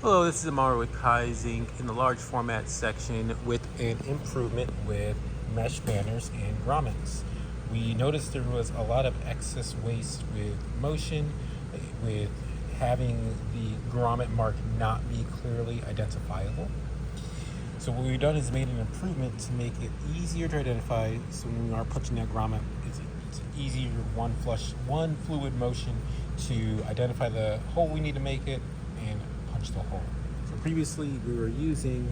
Hello, this is Amara with Kaizink in the large format section with an improvement with mesh banners and grommets. We noticed there was a lot of excess waste with motion, with having the grommet mark not be clearly identifiable. So what we've done is made an improvement to make it easier to identify. So when we are punching that grommet, it's easier one fluid motion to identify the hole we need to make it and punch the hole. So previously we were using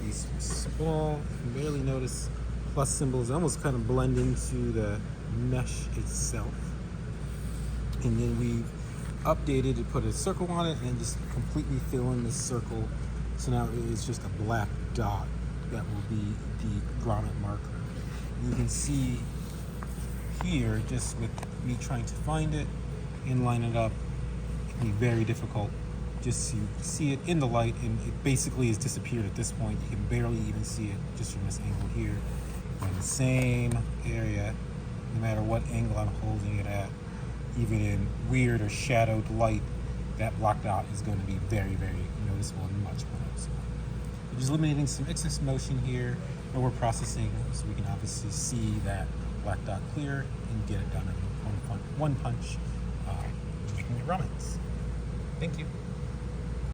these small, you can barely notice plus symbols, almost kind of blend into the mesh itself. And then we've updated to put a circle on it and just completely fill in this circle. So now it's just a black dot that will be the grommet marker. You can see here, just with me trying to find it and line it up, it can be very difficult just to see it in the light, and it basically has disappeared at this point. You can barely even see it just from this angle here. In the same area, no matter what angle I'm holding it at, even in weird or shadowed light, that black dot is going to be very, very noticeable and much more noticeable. We're just eliminating some excess motion here, and we're processing so we can obviously see that black dot clear and get it done in one punch, making the grommets. Thank you.